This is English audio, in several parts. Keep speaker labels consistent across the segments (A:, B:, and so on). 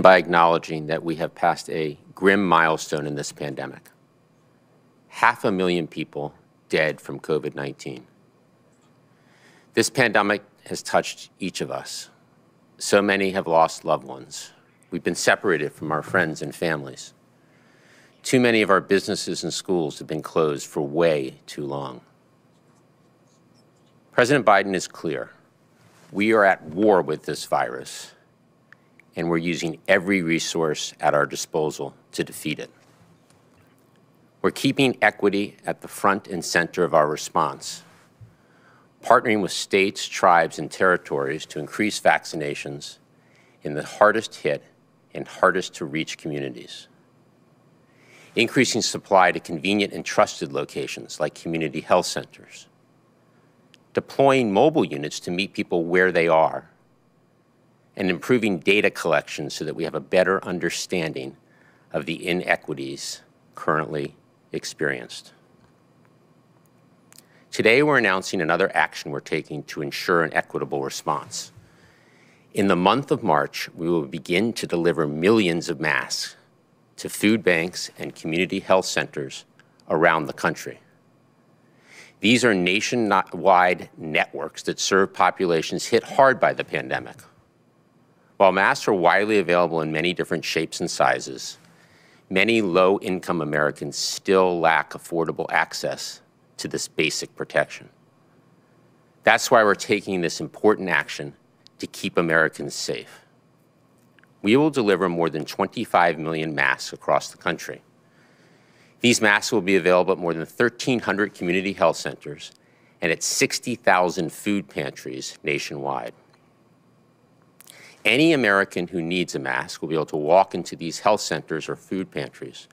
A: by acknowledging that we have passed a grim milestone in this pandemic. 500,000 people dead from COVID-19. This pandemic has touched each of us. So many have lost loved ones. We've been separated from our friends and families. Too many of our businesses and schools have been closed for way too long. President Biden is clear. We are at war with this virus, and we're using every resource at our disposal to defeat it. We're keeping equity at the front and center of our response, partnering with states, tribes, and territories to increase vaccinations in the hardest hit and hardest to reach communities, increasing supply to convenient and trusted locations like community health centers, deploying mobile units to meet people where they are, and improving data collection so that we have a better understanding of the inequities currently experienced. Today, we're announcing another action we're taking to ensure an equitable response. In the month of March, we will begin to deliver millions of masks to food banks and community health centers around the country. These are nationwide networks that serve populations hit hard by the pandemic. While masks are widely available in many different shapes and sizes, many low-income Americans still lack affordable access to this basic protection. That's why we're taking this important action to keep Americans safe. We will deliver more than 25 million masks across the country. These masks will be available at more than 1,300 community health centers and at 60,000 food pantries nationwide. Any American who needs a mask will be able to walk into these health centers or food pantries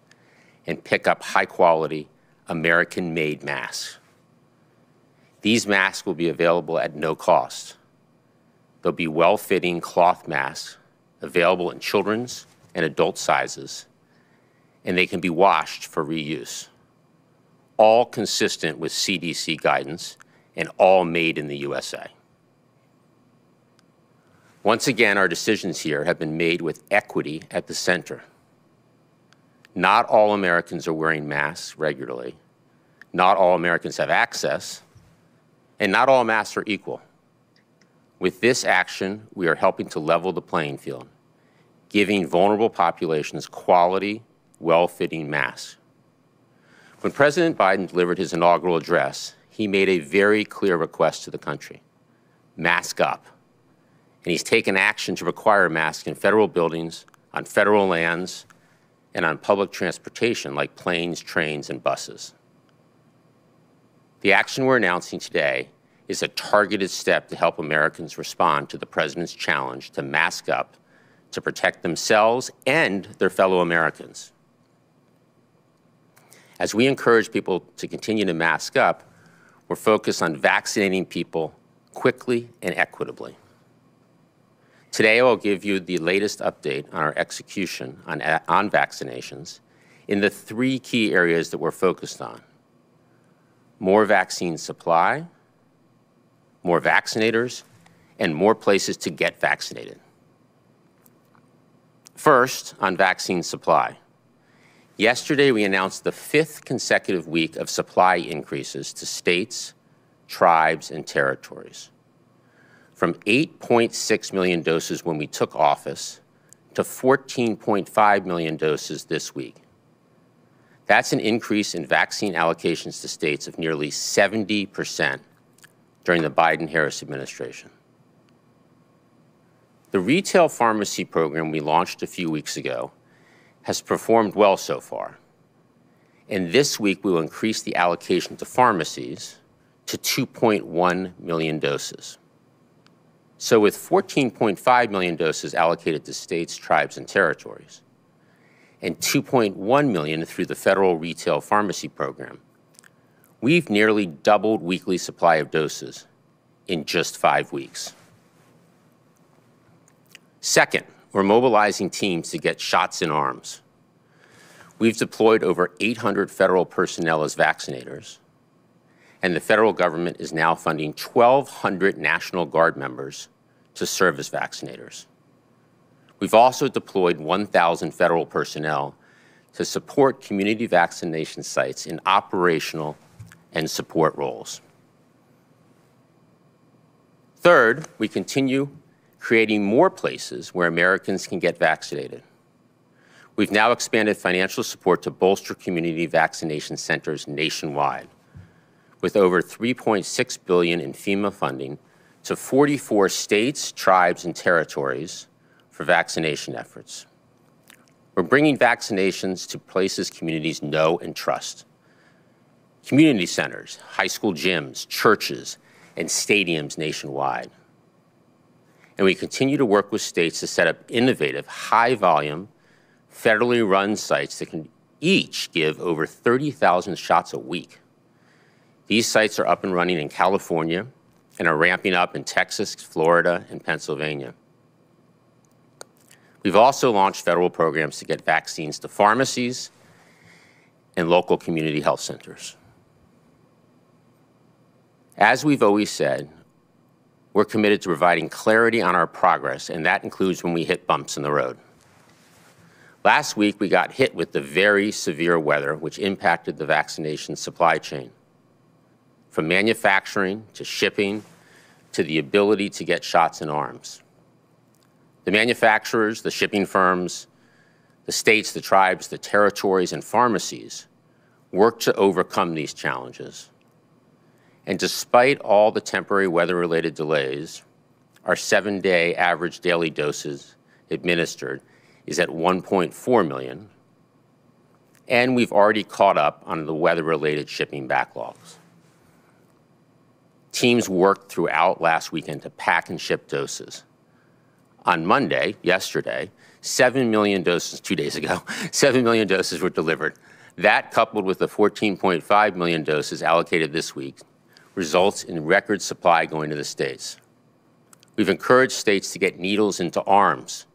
A: and pick up high-quality, American-made masks. These masks will be available at no cost. They'll be well-fitting cloth masks available in children's and adult sizes, and they can be washed for reuse, all consistent with CDC guidance and all made in the USA. Once again, our decisions here have been made with equity at the center. Not all Americans are wearing masks regularly. Not all Americans have access, and not all masks are equal. With this action, we are helping to level the playing field, giving vulnerable populations quality, well-fitting masks. When President Biden delivered his inaugural address, he made a very clear request to the country: mask up. And he's taken action to require masks in federal buildings, on federal lands, and on public transportation like planes, trains, and buses. The action we're announcing today is a targeted step to help Americans respond to the President's challenge to mask up to protect themselves and their fellow Americans. As we encourage people to continue to mask up, we're focused on vaccinating people quickly and equitably. Today, I'll give you the latest update on our execution on vaccinations in the three key areas that we're focused on: more vaccine supply, more vaccinators, and more places to get vaccinated. First, on vaccine supply. Yesterday, we announced the 5th consecutive week of supply increases to states, tribes, and territories, from 8.6 million doses when we took office to 14.5 million doses this week. That's an increase in vaccine allocations to states of nearly 70% during the Biden-Harris administration. The retail pharmacy program we launched a few weeks ago has performed well so far. And this week, we will increase the allocation to pharmacies to 2.1 million doses. So with 14.5 million doses allocated to states, tribes, and territories, and 2.1 million through the federal retail pharmacy program, we've nearly doubled weekly supply of doses in just 5 weeks. Second, we're mobilizing teams to get shots in arms. We've deployed over 800 federal personnel as vaccinators, and the federal government is now funding 1,200 National Guard members to serve as vaccinators. We've also deployed 1,000 federal personnel to support community vaccination sites in operational and support roles. Third, we continue creating more places where Americans can get vaccinated. We've now expanded financial support to bolster community vaccination centers nationwide, with over $3.6 billion in FEMA funding to 44 states, tribes, and territories for vaccination efforts. We're bringing vaccinations to places communities know and trust. Community centers, high school gyms, churches, and stadiums nationwide. And we continue to work with states to set up innovative, high-volume, federally run sites that can each give over 30,000 shots a week. These sites are up and running in California and are ramping up in Texas, Florida, and Pennsylvania. We've also launched federal programs to get vaccines to pharmacies and local community health centers. As we've always said, we're committed to providing clarity on our progress, and that includes when we hit bumps in the road. Last week, we got hit with the very severe weather, which impacted the vaccination supply chain, from manufacturing to shipping to the ability to get shots in arms. The manufacturers, the shipping firms, the states, the tribes, the territories, and pharmacies worked to overcome these challenges. And despite all the temporary weather-related delays, our 7-day average daily doses administered is at 1.4 million, and we've already caught up on the weather-related shipping backlogs. Teams worked throughout last weekend to pack and ship doses. On Monday, yesterday, 7 million doses, 2 days ago, 7 million doses were delivered. That, coupled with the 14.5 million doses allocated this week, results in record supply going to the states. We've encouraged states to get needles into arms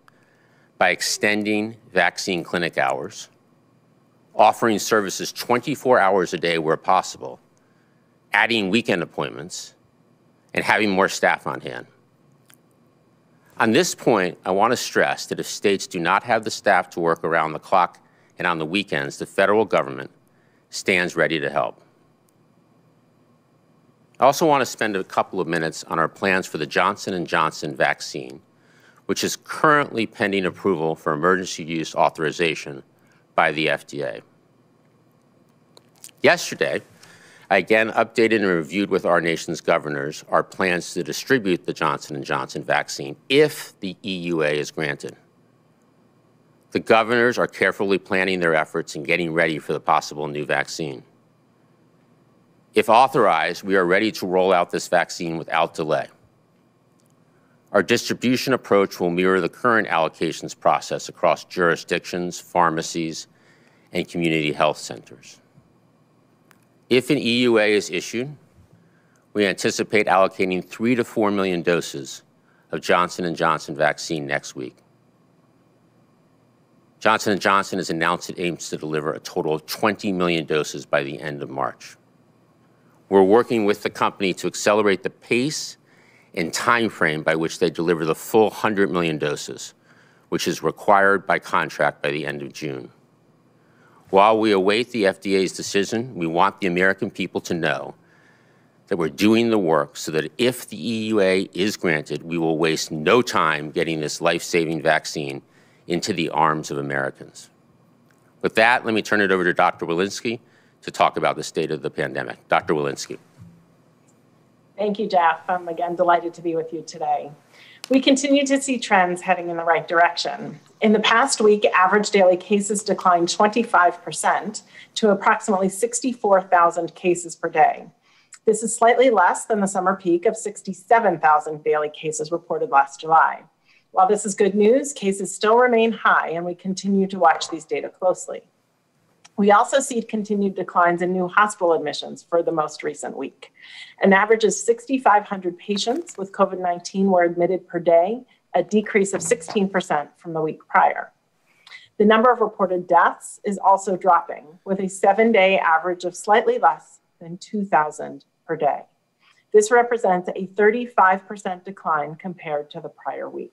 A: by extending vaccine clinic hours, offering services 24 hours a day where possible, adding weekend appointments, and having more staff on hand. On this point, I want to stress that if states do not have the staff to work around the clock and on the weekends, the federal government stands ready to help. I also want to spend a couple of minutes on our plans for the Johnson & Johnson vaccine, which is currently pending approval for emergency use authorization by the FDA. Yesterday, I again updated and reviewed with our nation's governors our plans to distribute the Johnson & Johnson vaccine if the EUA is granted. The governors are carefully planning their efforts and getting ready for the possible new vaccine. If authorized, we are ready to roll out this vaccine without delay. Our distribution approach will mirror the current allocations process across jurisdictions, pharmacies, and community health centers. If an EUA is issued, we anticipate allocating 3 to 4 million doses of Johnson & Johnson vaccine next week. Johnson & Johnson has announced it aims to deliver a total of 20 million doses by the end of March. We're working with the company to accelerate the pace and time frame by which they deliver the full 100 million doses, which is required by contract by the end of June. While we await the FDA's decision, we want the American people to know that we're doing the work so that if the EUA is granted, we will waste no time getting this life-saving vaccine into the arms of Americans. With that, let me turn it over to Dr. Walensky to talk about the state of the pandemic. Dr. Walensky.
B: Thank you, Jeff. I'm again delighted to be with you today. We continue to see trends heading in the right direction. In the past week, average daily cases declined 25% to approximately 64,000 cases per day. This is slightly less than the summer peak of 67,000 daily cases reported last July. While this is good news, cases still remain high, and we continue to watch these data closely. We also see continued declines in new hospital admissions for the most recent week. An average of 6,500 patients with COVID-19 were admitted per day, a decrease of 16% from the week prior. The number of reported deaths is also dropping, with a 7-day average of slightly less than 2,000 per day. This represents a 35% decline compared to the prior week.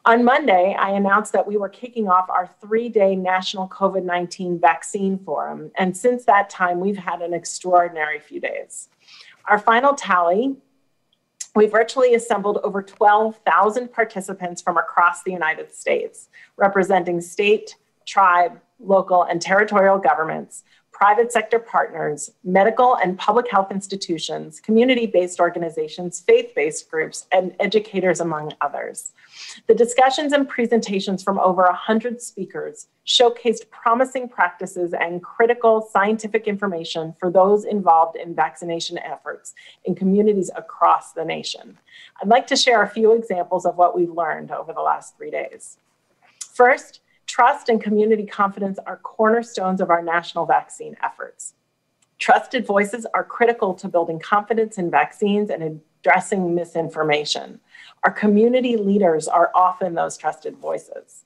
B: On Monday, I announced that we were kicking off our 3-day National COVID-19 Vaccine Forum, and since that time, we've had an extraordinary few days. Our final tally, we virtually assembled over 12,000 participants from across the United States, representing state, tribe, local, and territorial governments, private sector partners, medical and public health institutions, community-based organizations, faith-based groups, and educators, among others. The discussions and presentations from over 100 speakers showcased promising practices and critical scientific information for those involved in vaccination efforts in communities across the nation. I'd like to share a few examples of what we've learned over the last 3 days. First, trust and community confidence are cornerstones of our national vaccine efforts. Trusted voices are critical to building confidence in vaccines and addressing misinformation. Our community leaders are often those trusted voices.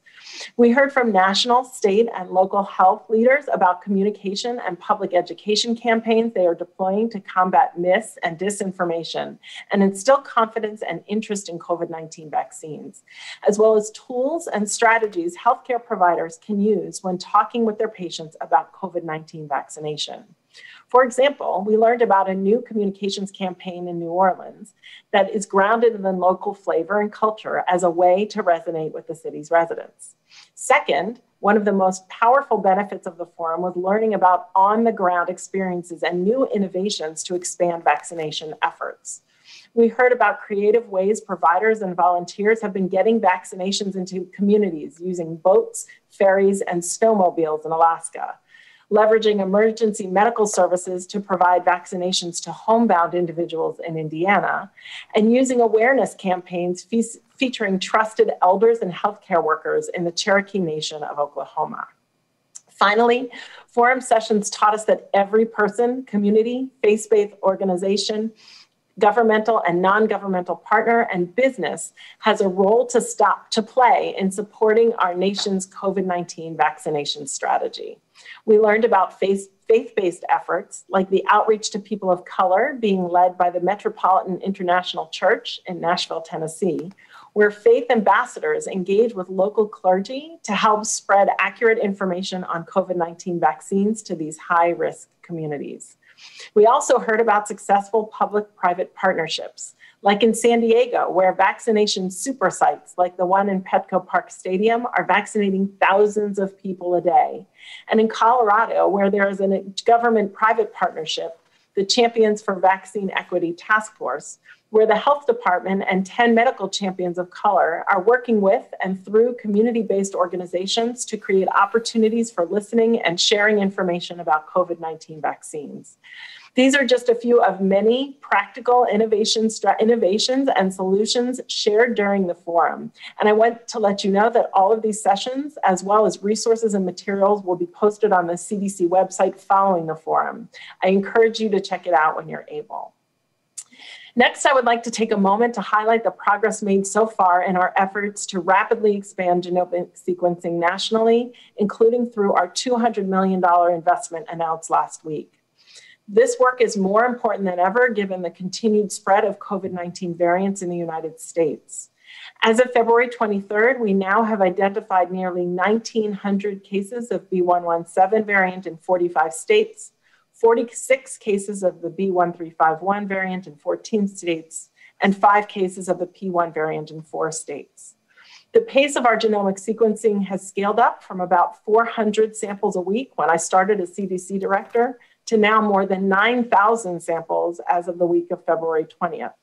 B: We heard from national, state, and local health leaders about communication and public education campaigns they are deploying to combat mis and disinformation and instill confidence and interest in COVID-19 vaccines, as well as tools and strategies healthcare providers can use when talking with their patients about COVID-19 vaccination. For example, we learned about a new communications campaign in New Orleans that is grounded in the local flavor and culture as a way to resonate with the city's residents. Second, one of the most powerful benefits of the forum was learning about on-the-ground experiences and new innovations to expand vaccination efforts. We heard about creative ways providers and volunteers have been getting vaccinations into communities using boats, ferries, and snowmobiles in Alaska, leveraging emergency medical services to provide vaccinations to homebound individuals in Indiana, and using awareness campaigns featuring trusted elders and healthcare workers in the Cherokee Nation of Oklahoma. Finally, forum sessions taught us that every person, community, faith-based organization, governmental and non-governmental partner, and business has a role to play in supporting our nation's COVID-19 vaccination strategy. We learned about faith-based efforts like the outreach to people of color being led by the Metropolitan International Church in Nashville, Tennessee, where faith ambassadors engage with local clergy to help spread accurate information on COVID-19 vaccines to these high-risk communities. We also heard about successful public-private partnerships, like in San Diego, where vaccination super sites like the one in Petco Park Stadium are vaccinating thousands of people a day. And in Colorado, where there is a government-private partnership, the Champions for Vaccine Equity Task Force, where the health department and 10 medical champions of color are working with and through community-based organizations to create opportunities for listening and sharing information about COVID-19 vaccines. These are just a few of many practical innovations and solutions shared during the forum. And I want to let you know that all of these sessions, as well as resources and materials, will be posted on the CDC website following the forum. I encourage you to check it out when you're able. Next, I would like to take a moment to highlight the progress made so far in our efforts to rapidly expand genomic sequencing nationally, including through our $200 million investment announced last week. This work is more important than ever given the continued spread of COVID-19 variants in the United States. As of February 23rd, we now have identified nearly 1,900 cases of B.1.1.7 variant in 45 states, 46 cases of the B.1.351 variant in 14 states, and 5 cases of the P.1 variant in 4 states. The pace of our genomic sequencing has scaled up from about 400 samples a week when I started as CDC director to now more than 9,000 samples as of the week of February 20th.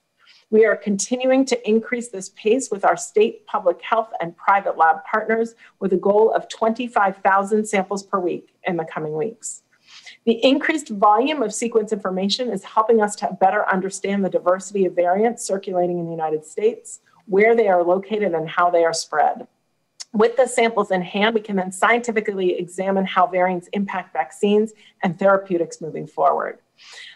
B: We are continuing to increase this pace with our state public health and private lab partners with a goal of 25,000 samples per week in the coming weeks. The increased volume of sequence information is helping us to better understand the diversity of variants circulating in the United States, where they are located, and how they are spread. With the samples in hand, we can then scientifically examine how variants impact vaccines and therapeutics moving forward.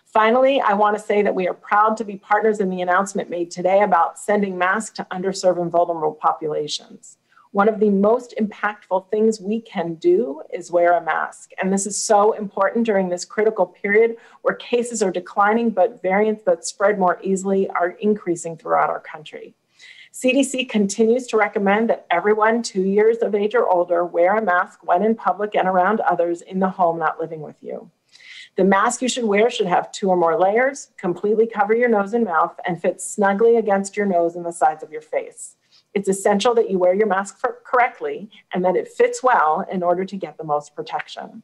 B: Finally, I want to say that we are proud to be partners in the announcement made today about sending masks to underserved and vulnerable populations. One of the most impactful things we can do is wear a mask. And this is so important during this critical period where cases are declining, but variants that spread more easily are increasing throughout our country. CDC continues to recommend that everyone 2 years of age or older wear a mask when in public and around others in the home not living with you. The mask you should wear should have 2 or more layers, completely cover your nose and mouth, and fit snugly against your nose and the sides of your face. It's essential that you wear your mask correctly and that it fits well in order to get the most protection.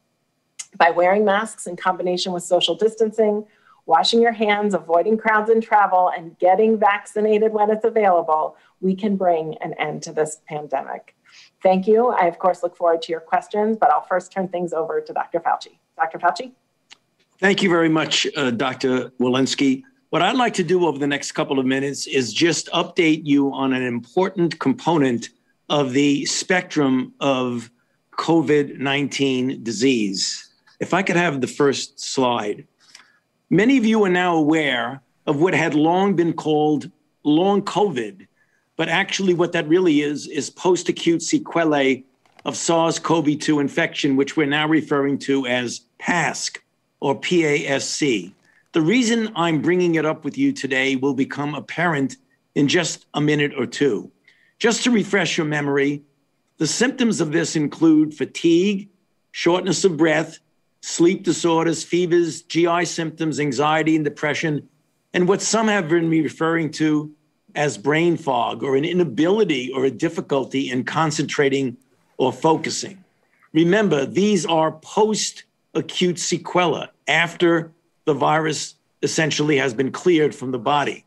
B: By wearing masks in combination with social distancing, washing your hands, avoiding crowds and travel, and getting vaccinated when it's available, we can bring an end to this pandemic. Thank you. I, of course, look forward to your questions, but I'll first turn things over to Dr. Fauci. Dr. Fauci?
C: Thank you very much, Dr. Walensky. What I'd like to do over the next couple of minutes is just update you on an important component of the spectrum of COVID-19 disease. If I could have the first slide. Many of you are now aware of what had long been called long COVID, but actually what that really is post-acute sequelae of SARS-CoV-2 infection, which we're now referring to as PASC or PASC. The reason I'm bringing it up with you today will become apparent in just a minute or two. Just to refresh your memory, the symptoms of this include fatigue, shortness of breath, sleep disorders, fevers, GI symptoms, anxiety and depression, and what some have been referring to as brain fog or an inability or a difficulty in concentrating or focusing. Remember, these are post-acute sequelae after the virus essentially has been cleared from the body.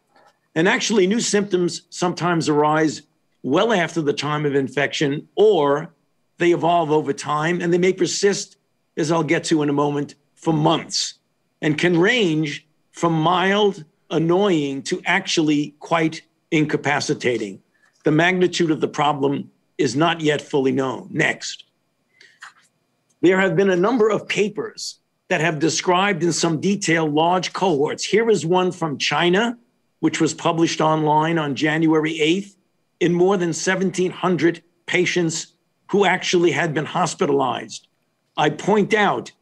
C: And actually, new symptoms sometimes arise well after the time of infection, or they evolve over time and they may persist, as I'll get to in a moment, for months, and can range from mild, annoying to actually quite incapacitating. The magnitude of the problem is not yet fully known. Next. There have been a number of papers that have described in some detail large cohorts. Here is one from China, which was published online on January 8th in more than 1,700 patients who actually had been hospitalized. I point out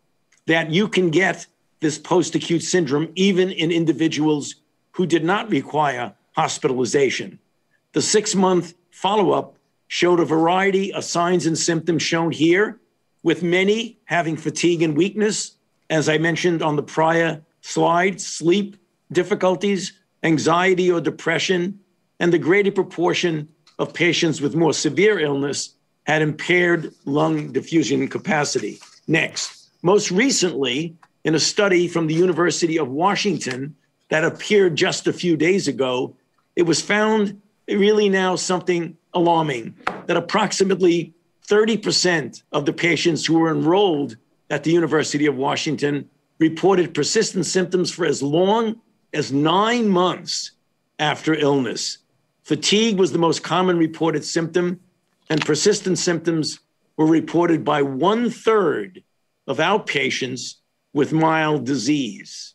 C: that you can get this post-acute syndrome even in individuals who did not require hospitalization. The 6-month follow-up showed a variety of signs and symptoms shown here, with many having fatigue and weakness, as I mentioned on the prior slide, sleep difficulties, anxiety or depression, and the greater proportion of patients with more severe illness had impaired lung diffusion capacity. Next, most recently, in a study from the University of Washington that appeared just a few days ago, it was found really now something alarming, that approximately 30% of the patients who were enrolled at the University of Washington reported persistent symptoms for as long as 9 months after illness. Fatigue was the most common reported symptom, and persistent symptoms were reported by 1/3 of outpatients with mild disease.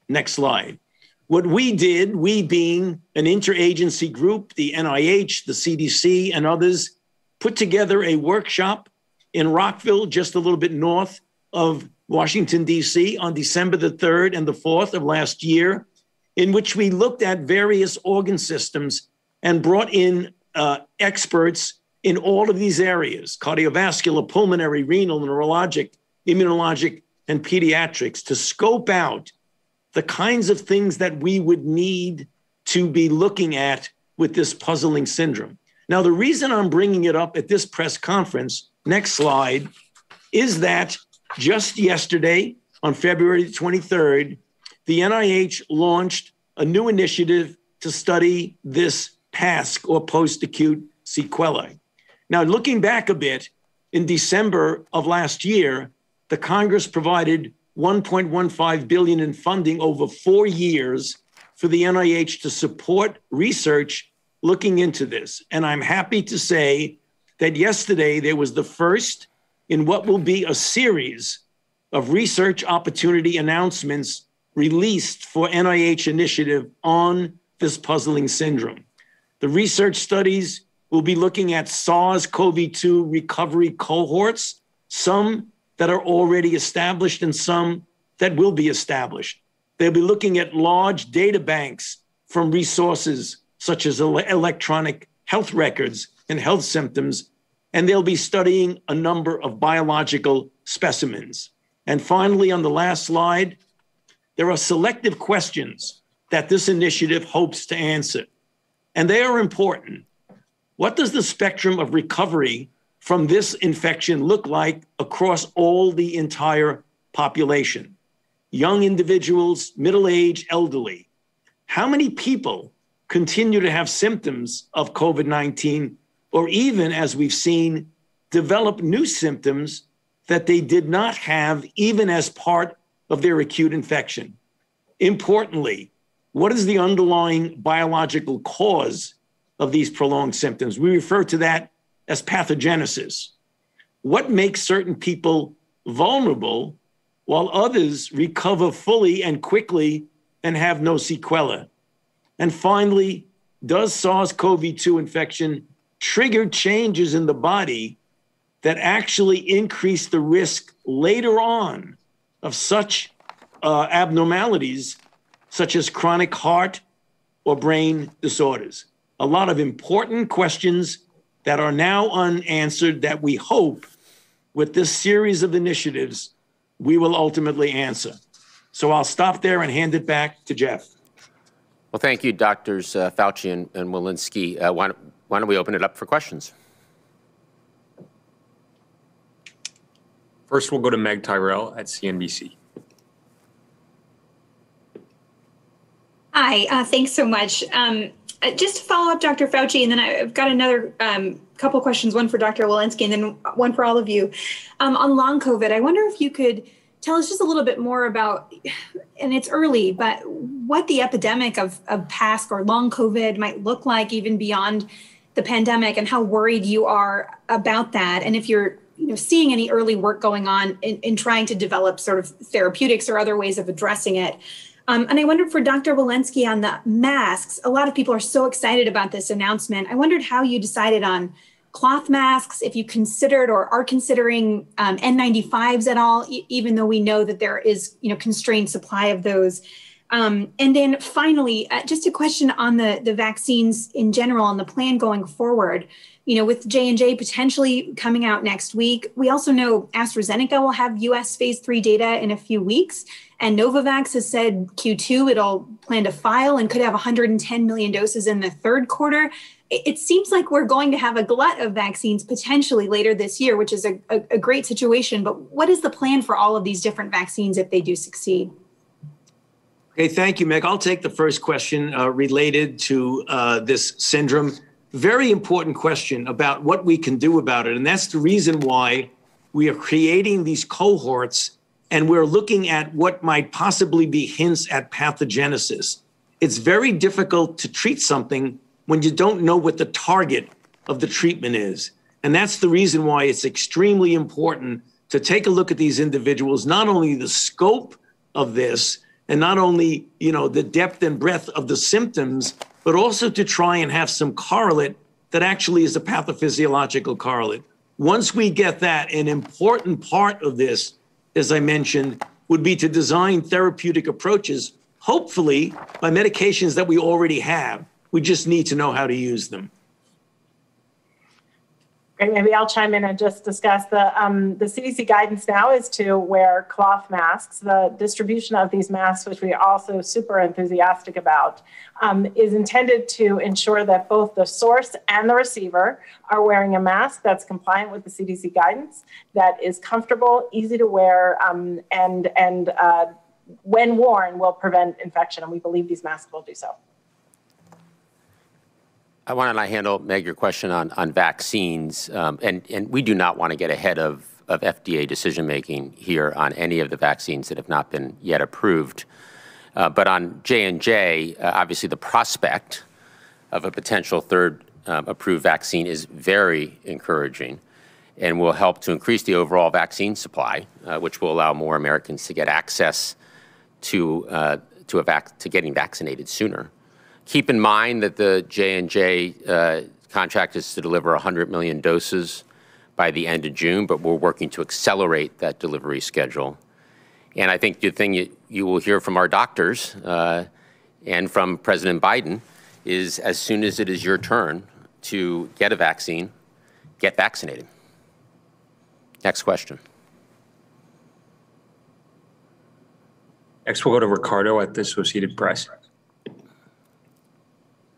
C: Next slide. What we did, we being an interagency group, the NIH, the CDC, and others, put together a workshop in Rockville, just a little bit north of Washington, D.C., on December the 3rd and the 4th of last year, in which we looked at various organ systems and brought in experts in all of these areas: cardiovascular, pulmonary, renal, neurologic, immunologic, and pediatrics, to scope out the kinds of things that we would need to be looking at with this puzzling syndrome. Now, the reason I'm bringing it up at this press conference, next slide, is that just yesterday, on February 23rd, the NIH launched a new initiative to study this PASC, or post-acute sequelae. Now, looking back a bit, in December of last year, the Congress provided $1.15 billion in funding over 4 years for the NIH to support research looking into this. And I'm happy to say that yesterday there was the first in what will be a series of research opportunity announcements released for NIH initiative on this puzzling syndrome. The research studies will be looking at SARS-CoV-2 recovery cohorts, some that are already established and some that will be established. They'll be looking at large data banks from resources such as electronic health records and health symptoms, and they'll be studying a number of biological specimens. And finally, on the last slide, there are selective questions that this initiative hopes to answer, and they are important. What does the spectrum of recovery from this infection look like across all the entire population? Young individuals, middle-aged, elderly. How many people continue to have symptoms of COVID-19, or even, as we've seen, develop new symptoms that they did not have even as part of their acute infection? Importantly, what is the underlying biological cause of these prolonged symptoms? We refer to that as pathogenesis. What makes certain people vulnerable while others recover fully and quickly and have no sequelae? And finally, does SARS-CoV-2 infection trigger changes in the body that actually increase the risk later on of such abnormalities, such as chronic heart or brain disorders? A lot of important questions that are now unanswered that we hope with this series of initiatives we will ultimately answer. So I'll stop there and hand it back to Jeff.
A: Well, thank you, Drs. Fauci and Walensky. Why don't we open it up for questions?
D: First, we'll go to Meg Tyrell at CNBC.
E: Hi, thanks so much. Just to follow up, Dr. Fauci, and then I've got another couple questions, one for Dr. Walensky and then one for all of you. On long COVID, I wonder if you could tell us just a little bit more about, and it's early, but what the epidemic of past or long COVID might look like even beyond the pandemic, and how worried you are about that. And if you're seeing any early work going on in trying to develop sort of therapeutics or other ways of addressing it. And I wondered for Dr. Walensky on the masks, a lot of people are so excited about this announcement. I wondered how you decided on cloth masks, if you considered or are considering N95s at all, even though we know that there is constrained supply of those. And then finally, just a question on the vaccines in general and the plan going forward. With J&J potentially coming out next week, we also know AstraZeneca will have US phase 3 data in a few weeks. And Novavax has said Q2 it'll plan to file and could have 110 million doses in the third quarter. It seems like we're going to have a glut of vaccines potentially later this year, which is a great situation. But what is the plan for all of these different vaccines if they do succeed?
C: Okay, thank you, Meg. I'll take the first question related to this syndrome. Very important question about what we can do about it. And that's the reason why we are creating these cohorts and we're looking at what might possibly be hints at pathogenesis. It's very difficult to treat something when you don't know what the target of the treatment is. And that's the reason why it's extremely important to take a look at these individuals, not only the scope of this and not only, the depth and breadth of the symptoms, but also to try and have some correlate that actually is a pathophysiological correlate. Once we get that, an important part of this, as I mentioned, would be to design therapeutic approaches, hopefully by medications that we already have. We just need to know how to use them.
B: Great, maybe I'll chime in and just discuss the CDC guidance now is to wear cloth masks. The distribution of these masks, which we are also super enthusiastic about, is intended to ensure that both the source and the receiver are wearing a mask that's compliant with the CDC guidance, that is comfortable, easy to wear, and when worn will prevent infection. And we believe these masks will do so.
A: Why don't I handle, Meg, your question on vaccines? And we do not want to get ahead of FDA decision-making here on any of the vaccines that have not been yet approved. But on J&J, obviously the prospect of a potential third approved vaccine is very encouraging and will help to increase the overall vaccine supply, which will allow more Americans to get access to getting vaccinated sooner. Keep in mind that the J&J contract is to deliver 100 million doses by the end of June, but we're working to accelerate that delivery schedule. And I think the thing you will hear from our doctors and from President Biden is as soon as it is your turn to get a vaccine, get vaccinated. Next question.
D: Next, we'll go to Ricardo at the Associated Press.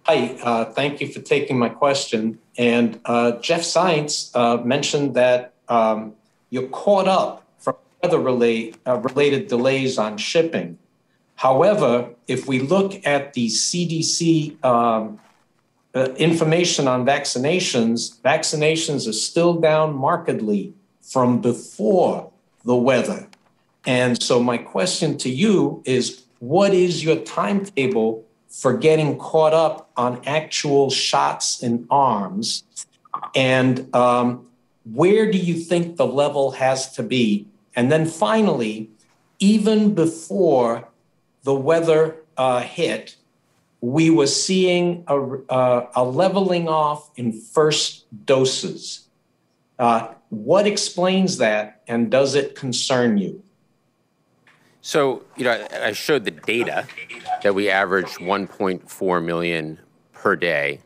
F: Hi, thank you for taking my question. And Jeff Zients mentioned that you're caught up from weather-related delays on shipping. However, if we look at the CDC information on vaccinations are still down markedly from before the weather. And so my question to you is, what is your timetable for getting caught up on actual shots in arms? And where do you think the level has to be? And then finally, even before the weather hit, we were seeing a leveling off in first doses. What explains that, and does it concern you?
A: So, I showed the data that we averaged 1.4 million per day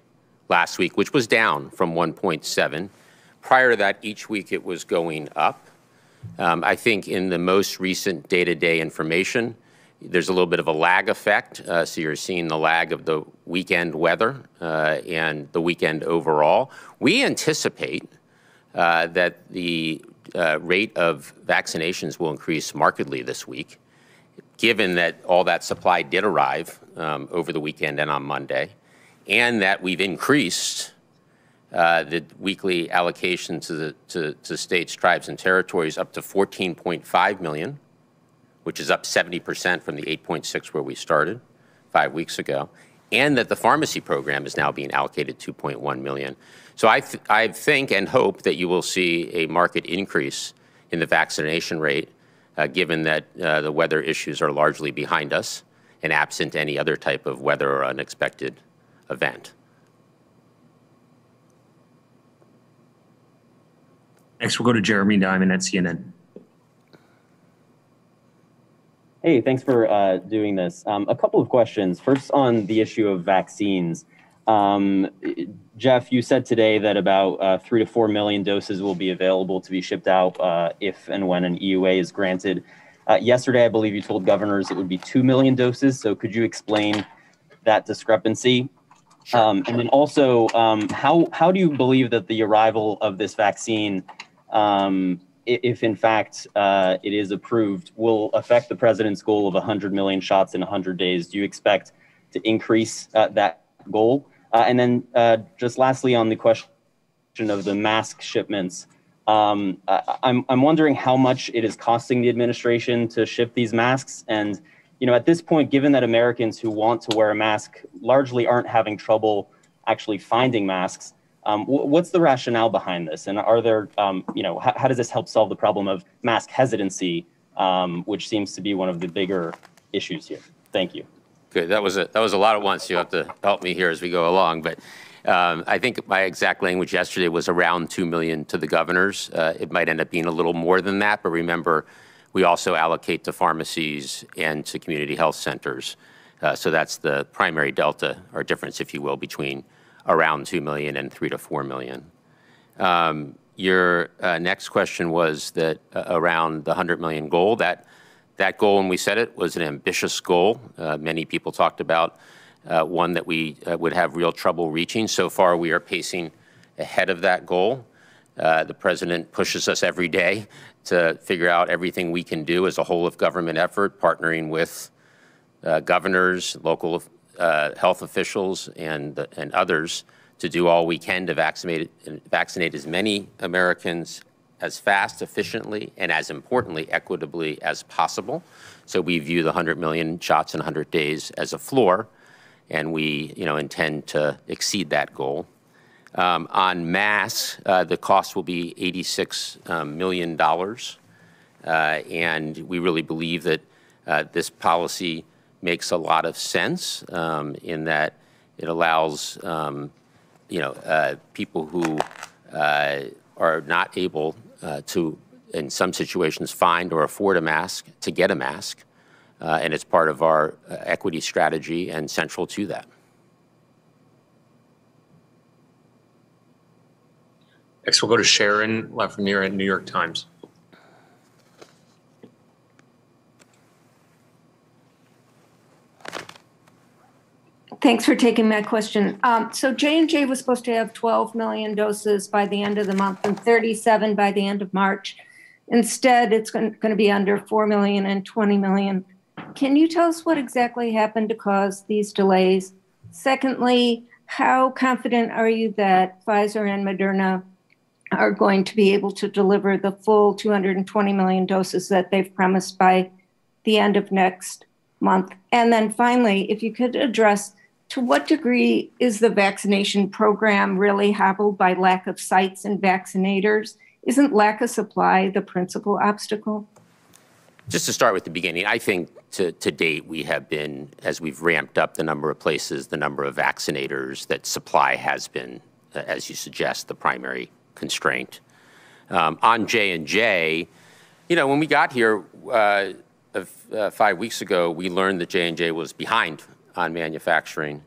A: last week, which was down from 1.7. Prior to that, each week it was going up. I think in the most recent day-to-day information, there's a little bit of a lag effect. So you're seeing the lag of the weekend weather and the weekend overall. We anticipate that the rate of vaccinations will increase markedly this week, given that all that supply did arrive over the weekend and on Monday, and that we've increased the weekly allocation to states, tribes, and territories up to 14.5 million, which is up 70% from the 8.6 where we started 5 weeks ago, and that the pharmacy program is now being allocated 2.1 million. So I think and hope that you will see a market increase in the vaccination rate, given that the weather issues are largely behind us and absent any other type of weather or unexpected event.
D: Next, we'll go to Jeremy Diamond at CNN.
G: Hey, thanks for doing this. A couple of questions. First, on the issue of vaccines. Jeff, you said today that about 3 to 4 million doses will be available to be shipped out if and when an EUA is granted. Yesterday, I believe you told governors it would be 2 million doses. So could you explain that discrepancy? And then also, how do you believe that the arrival of this vaccine, if in fact it is approved, will affect the president's goal of 100 million shots in 100 days? Do you expect to increase that goal? And then just lastly, on the question of the mask shipments, I'm wondering how much it is costing the administration to ship these masks. And, at this point, given that Americans who want to wear a mask largely aren't having trouble actually finding masks, what's the rationale behind this? And are there, how does this help solve the problem of mask hesitancy, which seems to be one of the bigger issues here? Thank you.
A: Good. That was a lot at once. You have to help me here as we go along. But I think my exact language yesterday was around 2 million to the governors. It might end up being a little more than that. But remember, we also allocate to pharmacies and to community health centers. So that's the primary delta or difference, if you will, between around 2 million and 3 to 4 million. Your next question was that around the 100 million goal. That goal, when we set it, was an ambitious goal. Many people talked about one that we would have real trouble reaching. So far, we are pacing ahead of that goal. The president pushes us every day to figure out everything we can do as a whole of government effort, partnering with governors, local health officials, and others to do all we can to vaccinate as many Americans as fast, efficiently, and as importantly, equitably as possible. So we view the 100 million shots in 100 days as a floor, and we intend to exceed that goal. On masks, the cost will be $86 million, and we really believe that this policy makes a lot of sense in that it allows people who are not able to, in some situations, find or afford a mask to get a mask, and it's part of our equity strategy and central to that.
D: Next, we'll go to Sharon Lafreniere at New York Times.
H: Thanks for taking my question. So J&J was supposed to have 12 million doses by the end of the month and 37 by the end of March. Instead, it's going to be under 4 million and 20 million. Can you tell us what exactly happened to cause these delays? Secondly, how confident are you that Pfizer and Moderna are going to be able to deliver the full 220 million doses that they've promised by the end of next month? And then finally, if you could address, to what degree is the vaccination program really hobbled by lack of sites and vaccinators? Isn't lack of supply the principal obstacle?
A: Just to start with the beginning, I think to date we have been, as we've ramped up the number of places, the number of vaccinators, that supply has been, as you suggest, the primary constraint. On J&J, you know, when we got here 5 weeks ago, we learned that J&J was behind on manufacturing,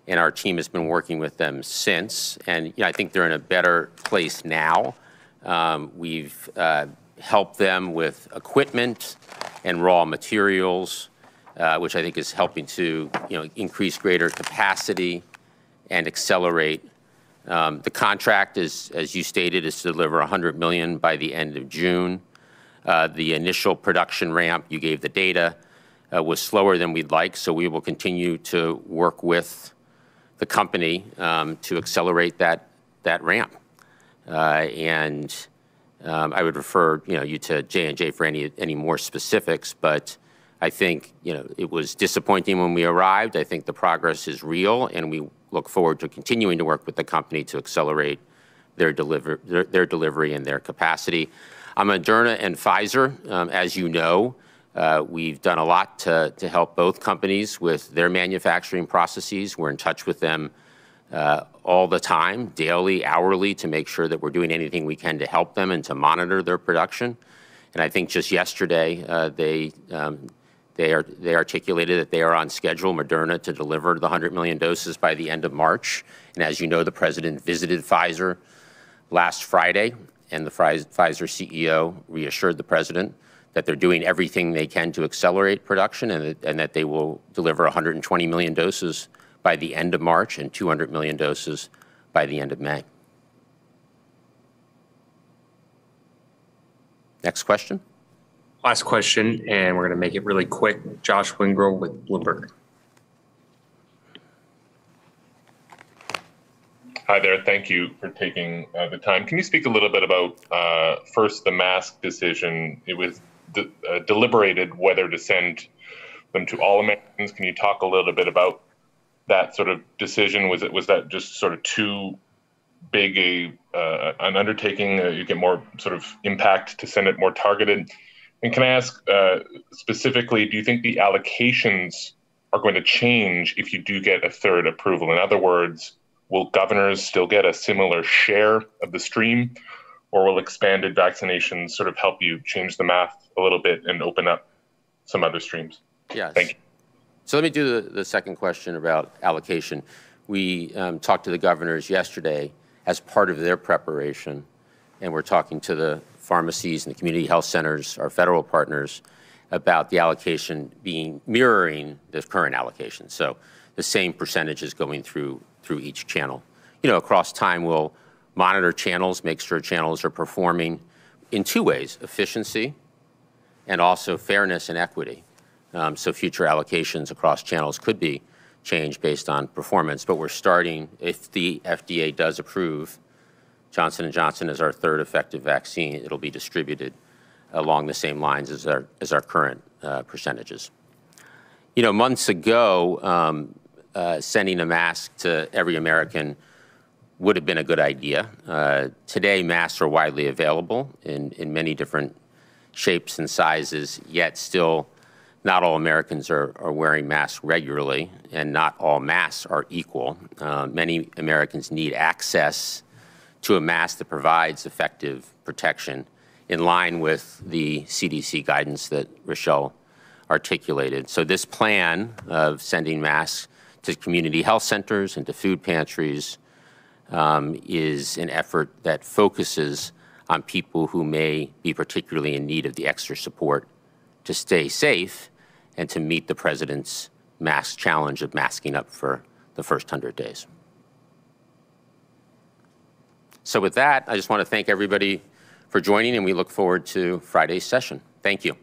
A: and our team has been working with them since. And you know, I think they're in a better place now. We've helped them with equipment and raw materials, which I think is helping to increase greater capacity and accelerate. The contract is, as you stated, is to deliver 100 million by the end of June. The initial production ramp, you gave the data, was slower than we'd like, so we will continue to work with the company to accelerate that ramp. I would refer you to J&J for any more specifics, but I think it was disappointing when we arrived. I think the progress is real, and we look forward to continuing to work with the company to accelerate their delivery and their capacity. On Moderna and Pfizer, as you know, we've done a lot to help both companies with their manufacturing processes. We're in touch with them all the time, daily, hourly, to make sure that we're doing anything we can to help them and to monitor their production. And I think just yesterday they articulated that they are on schedule, Moderna, to deliver the 100 million doses by the end of March. And as you know, the president visited Pfizer last Friday, and the Pfizer CEO reassured the president that they're doing everything they can to accelerate production, and that they will deliver 120 million doses by the end of March and 200 million doses by the end of May. Next question.
D: Last question, and we're going to make it really quick. Josh Wingrove with Bloomberg.
I: Hi there. Thank you for taking the time. Can you speak a little bit about, first, the mask decision? It was deliberated whether to send them to all Americans. Can you talk a little bit about that sort of decision? Was that just sort of too big an undertaking? You get more sort of impact to send it more targeted? And can I ask specifically, do you think the allocations are going to change if you do get a third approval? In other words, will governors still get a similar share of the stream, or will expanded vaccinations sort of help you change the math a little bit and open up some other streams?
A: Yes.
I: Thank you.
A: So let me do the second question about allocation. We talked to the governors yesterday as part of their preparation, and we're talking to the pharmacies and the community health centers, our federal partners, about the allocation mirroring the current allocation. So the same percentages going through each channel. Across time, we'll monitor channels, make sure channels are performing in two ways: efficiency and also fairness and equity. So future allocations across channels could be changed based on performance. But we're starting, if the FDA does approve Johnson & Johnson as our third effective vaccine, it'll be distributed along the same lines as our current percentages. Months ago, sending a mask to every American would have been a good idea. Today, masks are widely available in many different shapes and sizes, yet still not all Americans are wearing masks regularly, and not all masks are equal. Many Americans need access to a mask that provides effective protection in line with the CDC guidance that Rochelle articulated. So this plan of sending masks to community health centers and to food pantries is an effort that focuses on people who may be particularly in need of the extra support to stay safe and to meet the president's mask challenge of masking up for the first 100 days. So with that, I just want to thank everybody for joining, and we look forward to Friday's session. Thank you.